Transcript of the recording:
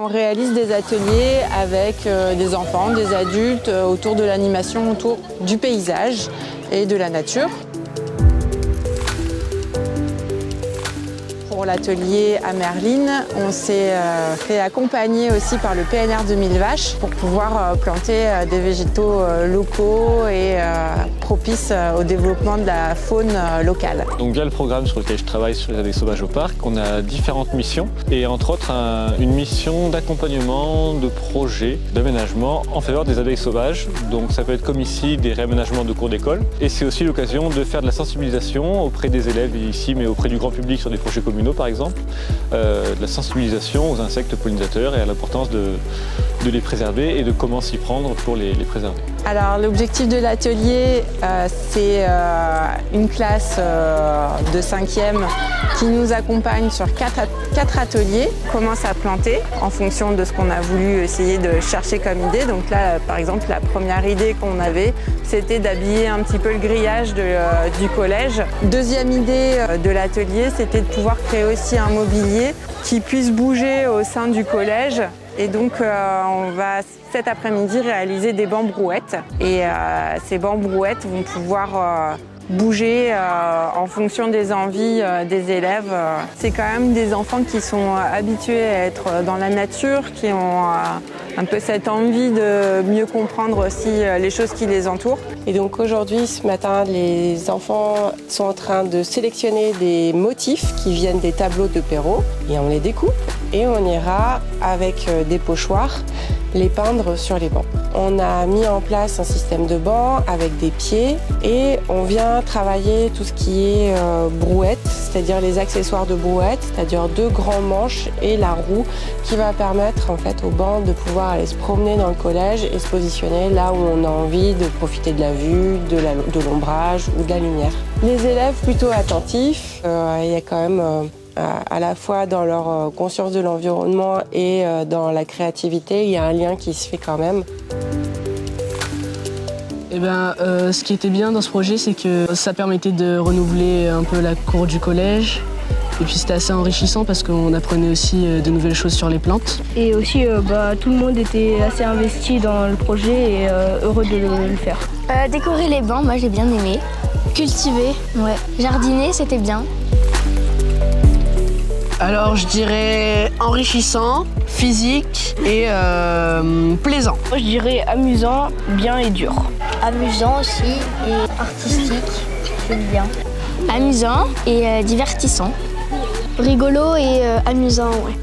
On réalise des ateliers avec des enfants, des adultes autour de l'animation, autour du paysage et de la nature. Pour l'atelier à Merline, on s'est fait accompagner aussi par le PNR de Mille Vaches pour pouvoir planter des végétaux locaux et propices au développement de la faune locale. Donc via le programme sur lequel je travaille sur les abeilles sauvages au parc, on a différentes missions et entre autres une mission d'accompagnement de projets d'aménagement en faveur des abeilles sauvages. Donc ça peut être comme ici des réaménagements de cours d'école et c'est aussi l'occasion de faire de la sensibilisation auprès des élèves ici mais auprès du grand public sur des projets communaux par exemple, de la sensibilisation aux insectes pollinisateurs et à l'importance de les préserver et de comment s'y prendre pour les préserver. Alors l'objectif de l'atelier, c'est une classe de 5e qui nous accompagne sur 4 ateliers. On commence à planter en fonction de ce qu'on a voulu essayer de chercher comme idée. Donc là, par exemple, la première idée qu'on avait, c'était d'habiller un petit peu le grillage du collège. Deuxième idée de l'atelier, c'était de pouvoir créer aussi un mobilier qui puisse bouger au sein du collège. Et donc, on va cet après-midi réaliser des bancs brouettes. Et ces bancs brouettes vont pouvoir bouger en fonction des envies des élèves. C'est quand même des enfants qui sont habitués à être dans la nature, qui ont un peu cette envie de mieux comprendre aussi les choses qui les entourent. Et donc aujourd'hui, ce matin, les enfants sont en train de sélectionner des motifs qui viennent des tableaux de Perrault et on les découpe et on ira avec des pochoirs les peindre sur les bancs. On a mis en place un système de bancs avec des pieds et on vient travailler tout ce qui est brouette, c'est-à-dire les accessoires de brouette, c'est-à-dire 2 grands manches et la roue qui va permettre en fait aux bancs de pouvoir aller se promener dans le collège et se positionner là où on a envie de profiter de la vue, de l'ombrage ou de la lumière. Les élèves plutôt attentifs, il y a quand même à la fois dans leur conscience de l'environnement et dans la créativité, il y a un lien qui se fait quand même. Ce qui était bien dans ce projet, c'est que ça permettait de renouveler un peu la cour du collège. Et puis c'était assez enrichissant parce qu'on apprenait aussi de nouvelles choses sur les plantes. Et aussi, tout le monde était assez investi dans le projet et heureux de le faire. Décorer les bancs, moi j'ai bien aimé. Cultiver, ouais. Jardiner, c'était bien. Alors je dirais enrichissant, physique et plaisant. Moi je dirais amusant, bien et dur. Amusant aussi et artistique, c'est bien. Amusant et divertissant. Rigolo et amusant, ouais.